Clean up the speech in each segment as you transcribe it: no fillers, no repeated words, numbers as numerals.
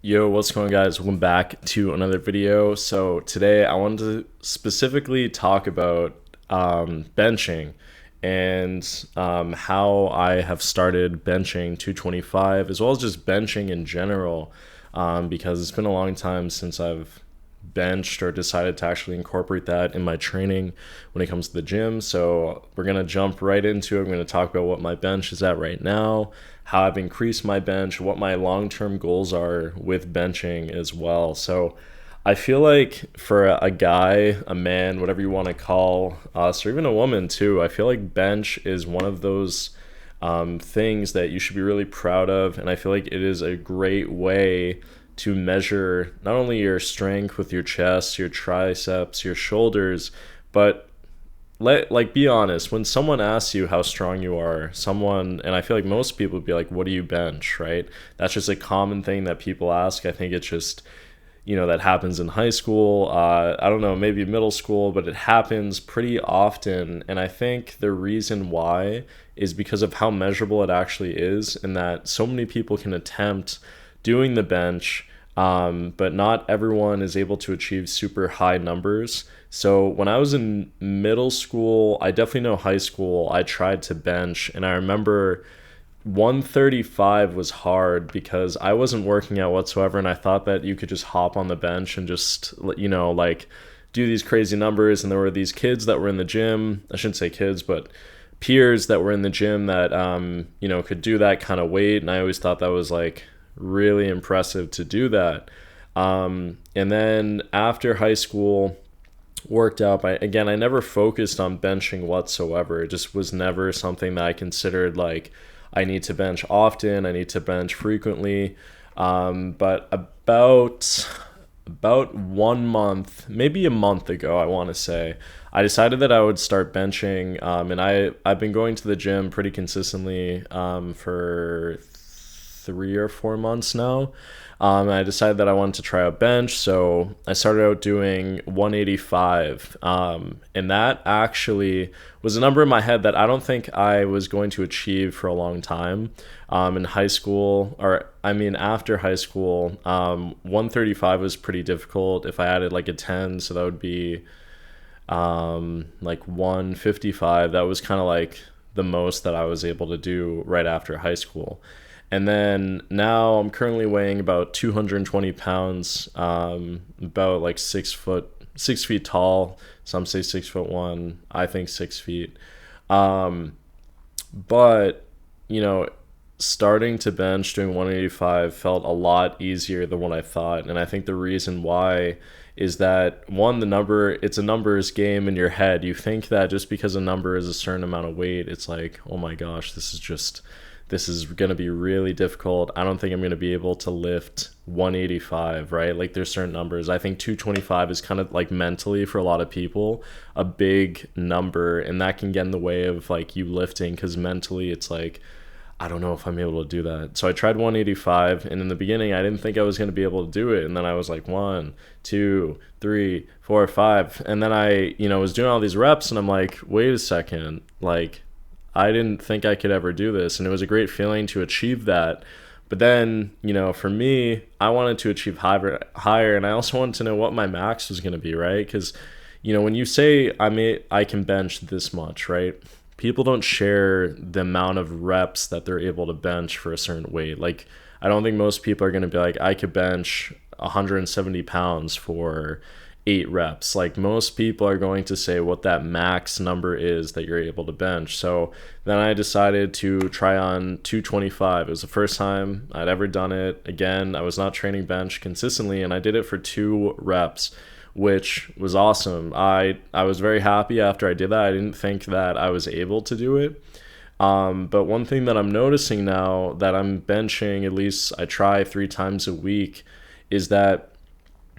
Yo, what's going on, guys? Welcome back to another video. So today I wanted to specifically talk about benching and how I have started benching 225 as well as just benching in general, because it's been a long time since I've benched or decided to actually incorporate that in my training when it comes to the gym. So we're going to jump right into it. I'm going to talk about what my bench is at right now, how I've increased my bench, what my long-term goals are with benching as well. So I feel like for a guy, a man, whatever you want to call us, or even a woman too, I feel like bench is one of those things that you should be really proud of. And I feel like it is a great way to measure not only your strength with your chest, your triceps, your shoulders, but be honest. When someone asks you how strong you are, and I feel like most people would be like, "What do you bench?" Right? That's just a common thing that people ask. I think it's just that happens in high school. I don't know, maybe middle school, but it happens pretty often. And I think the reason why is because of how measurable it actually is, and that so many people can attempt doing the bench, but not everyone is able to achieve super high numbers. So when I was in middle school, I definitely know high school, I tried to bench, and I remember 135 was hard because I wasn't working out whatsoever, and I thought that you could just hop on the bench and just, do these crazy numbers. And there were these kids that were in the gym. I shouldn't say kids, but peers that were in the gym that, could do that kind of weight. And I always thought that was like really impressive to do that. And then after high school, worked out. I never focused on benching whatsoever. It just was never something that I considered like I need to bench often, I need to bench frequently. But about 1 month, maybe a month ago, I want to say, I decided that I would start benching. And I've been going to the gym pretty consistently for 3 or 4 months now. I decided that I wanted to try a bench, so I started out doing 185. And that actually was a number in my head that I don't think I was going to achieve for a long time. In high school, after high school, 135 was pretty difficult. If I added like a 10, so that would be like 155. That was kind of like the most that I was able to do right after high school. And then now I'm currently weighing about 220 pounds, about like 6 feet tall. Some say 6'1". I think 6 feet. But, starting to bench doing 185 felt a lot easier than what I thought. And I think the reason why is that, one, it's a numbers game in your head. You think that just because a number is a certain amount of weight, it's like, oh my gosh, this is going to be really difficult. I don't think I'm going to be able to lift 185, right? Like there's certain numbers. I think 225 is kind of like mentally for a lot of people a big number, and that can get in the way of like you lifting, because mentally it's like, I don't know if I'm able to do that. So I tried 185, and in the beginning I didn't think I was going to be able to do it. And then I was like 1, 2, 3, 4, 5. And then I, was doing all these reps, and I'm like, wait a second, like I didn't think I could ever do this. And it was a great feeling to achieve that. But then, for me, I wanted to achieve higher, and I also wanted to know what my max was going to be, right? Because, when you say I can bench this much, right? People don't share the amount of reps that they're able to bench for a certain weight. Like, I don't think most people are going to be like, I could bench 170 pounds for 8 reps. Like, most people are going to say what that max number is that you're able to bench. So then I decided to try on 225. It was the first time I'd ever done it. Again, I was not training bench consistently, and I did it for 2 reps, which was awesome. I was very happy after I did that. I didn't think that I was able to do it. But one thing that I'm noticing now that I'm benching, at least I try 3 times a week, is that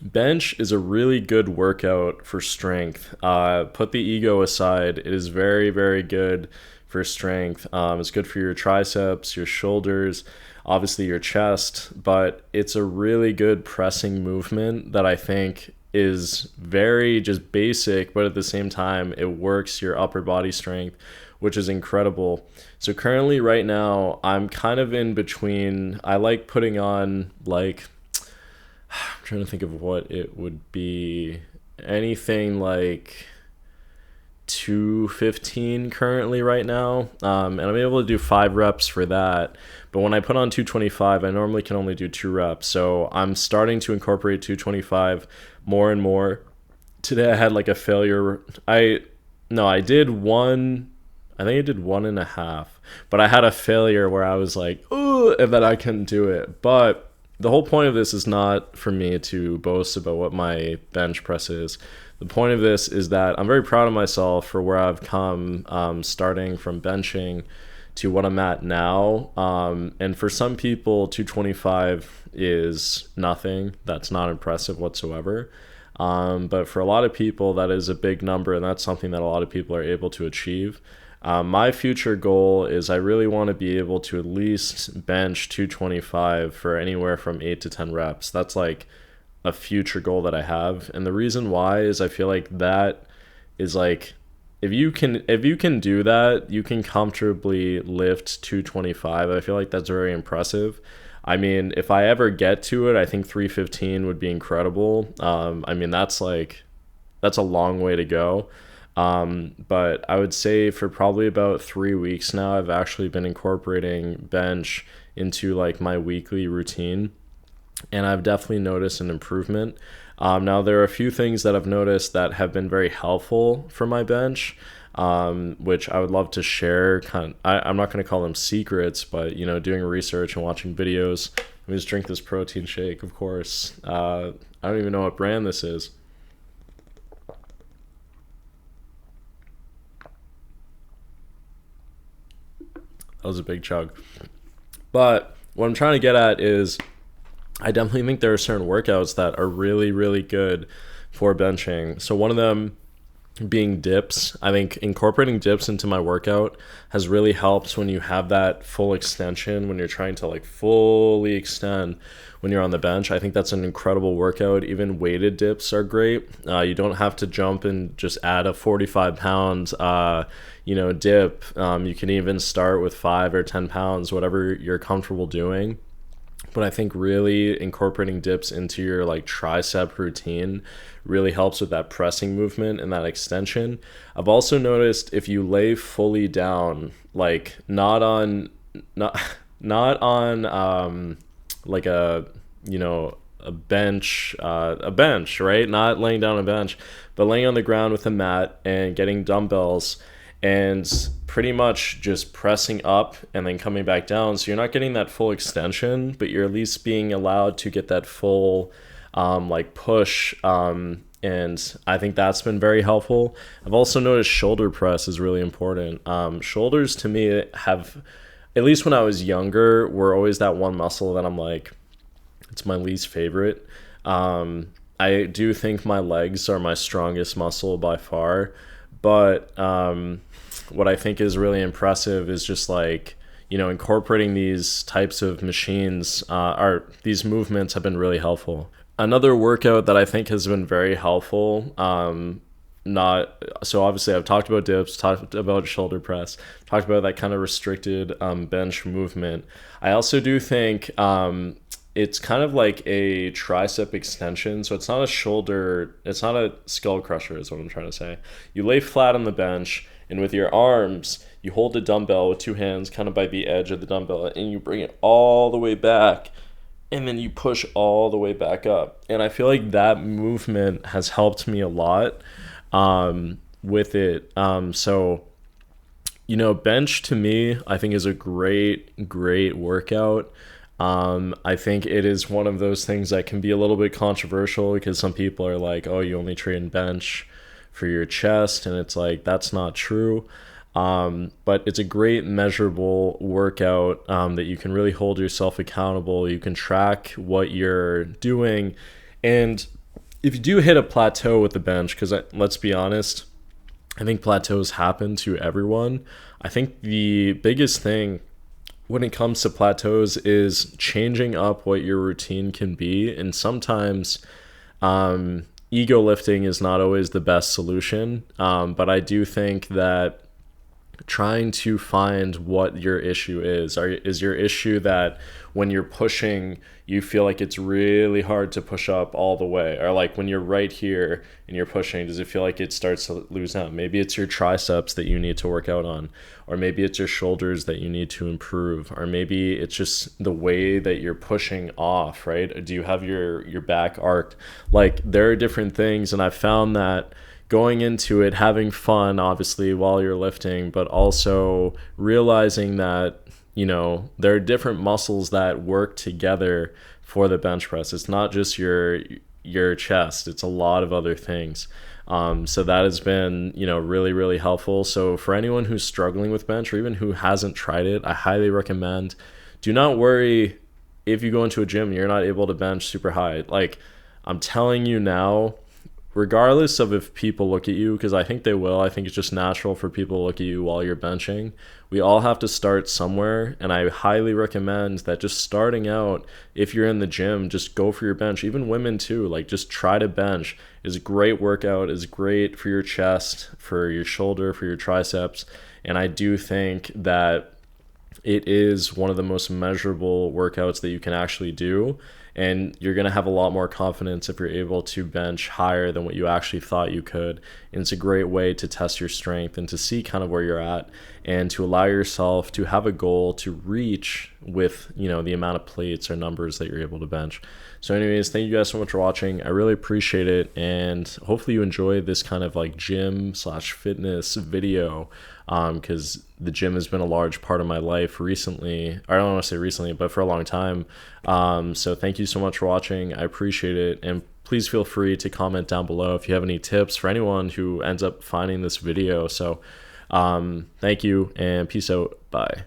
bench is a really good workout for strength. Put the ego aside. It is very, very good for strength. It's good for your triceps, your shoulders, obviously your chest, but it's a really good pressing movement that I think is very just basic, but at the same time, it works your upper body strength, which is incredible. So currently right now, I'm kind of in between. I like putting on like trying to think of what it would be. Anything like 215 currently right now. And I'm able to do 5 reps for that. But when I put on 225, I normally can only do 2 reps. So I'm starting to incorporate 225 more and more. Today I had like a failure. I did one. I think I did 1.5, but I had a failure where I was like, oh, and then I couldn't do it. But the whole point of this is not for me to boast about what my bench press is. The point of this is that I'm very proud of myself for where I've come, starting from benching to what I'm at now. And for some people, 225 is nothing. That's not impressive whatsoever. But for a lot of people, that is a big number, and that's something that a lot of people are able to achieve. My future goal is I really want to be able to at least bench 225 for anywhere from 8 to 10 reps. That's like a future goal that I have. And the reason why is I feel like that is like, if you can do that, you can comfortably lift 225. I feel like that's very impressive. I mean, if I ever get to it, I think 315 would be incredible. I mean, that's a long way to go. But I would say for probably about 3 weeks now, I've actually been incorporating bench into like my weekly routine, and I've definitely noticed an improvement. Now there are a few things that I've noticed that have been very helpful for my bench, which I would love to share. I'm not going to call them secrets, but doing research and watching videos. Let me just drink this protein shake, of course. I don't even know what brand this is. That was a big chug. But what I'm trying to get at is I definitely think there are certain workouts that are really, really good for benching. So one of them being dips. I think incorporating dips into my workout has really helped when you have that full extension, when you're trying to like fully extend when you're on the bench. I think that's an incredible workout. Even weighted dips are great. You don't have to jump and just add a 45-pound dip. You can even start with 5 or 10 pounds, whatever you're comfortable doing. But I think really incorporating dips into your like tricep routine really helps with that pressing movement and that extension. I've also noticed if you lay fully down, like not on like a bench, right? Not laying down a bench, but laying on the ground with a mat and getting dumbbells and pretty much just pressing up and then coming back down. So you're not getting that full extension, but you're at least being allowed to get that full push. And I think that's been very helpful. I've also noticed shoulder press is really important. Shoulders to me have, at least when I was younger, were always that one muscle that I'm like, it's my least favorite. I do think my legs are my strongest muscle by far. But what I think is really impressive is just like, incorporating these types of machines, these movements have been really helpful. Another workout that I think has been very helpful, so obviously I've talked about dips, talked about shoulder press, talked about that kind of restricted bench movement. I also do think it's kind of like a tricep extension. So it's not a skull crusher is what I'm trying to say. You lay flat on the bench, and with your arms, you hold the dumbbell with 2 hands kind of by the edge of the dumbbell, and you bring it all the way back, and then you push all the way back up. And I feel like that movement has helped me a lot with it. So bench to me, I think is a great, great workout. I think it is one of those things that can be a little bit controversial because some people are like, oh, you only train bench for your chest, and it's like, that's not true. But it's a great measurable workout that you can really hold yourself accountable. You can track what you're doing. And if you do hit a plateau with the bench, because let's be honest, I think plateaus happen to everyone. I think the biggest thing when it comes to plateaus is changing up what your routine can be. And sometimes ego lifting is not always the best solution. But I do think that trying to find what your issue is. Is your issue that when you're pushing, you feel like it's really hard to push up all the way? Or like when you're right here and you're pushing, does it feel like it starts to lose out? Maybe it's your triceps that you need to work out on, or maybe it's your shoulders that you need to improve, or maybe it's just the way that you're pushing off, right? Do you have your back arched? Like there are different things, and I found that going into it, having fun, obviously, while you're lifting, but also realizing that, there are different muscles that work together for the bench press. It's not just your chest, it's a lot of other things. So that has been, really, really helpful. So for anyone who's struggling with bench, or even who hasn't tried it, I highly recommend, do not worry if you go into a gym and you're not able to bench super high. Like, I'm telling you now, regardless of if people look at you, because I think they will, I think it's just natural for people to look at you while you're benching. We all have to start somewhere, and I highly recommend that just starting out, if you're in the gym, just go for your bench. Even women too, like just try to bench. Is a great workout, is great for your chest, for your shoulder, for your triceps, and I do think that it is one of the most measurable workouts that you can actually do. And you're going to have a lot more confidence if you're able to bench higher than what you actually thought you could. And it's a great way to test your strength and to see kind of where you're at, and to allow yourself to have a goal to reach with, the amount of plates or numbers that you're able to bench. So anyways, thank you guys so much for watching. I really appreciate it. And hopefully you enjoy this kind of like gym/fitness video, because the gym has been a large part of my life recently. I don't want to say recently, but for a long time. So thank you so much for watching. I appreciate it. And please feel free to comment down below if you have any tips for anyone who ends up finding this video. So thank you, and peace out. Bye.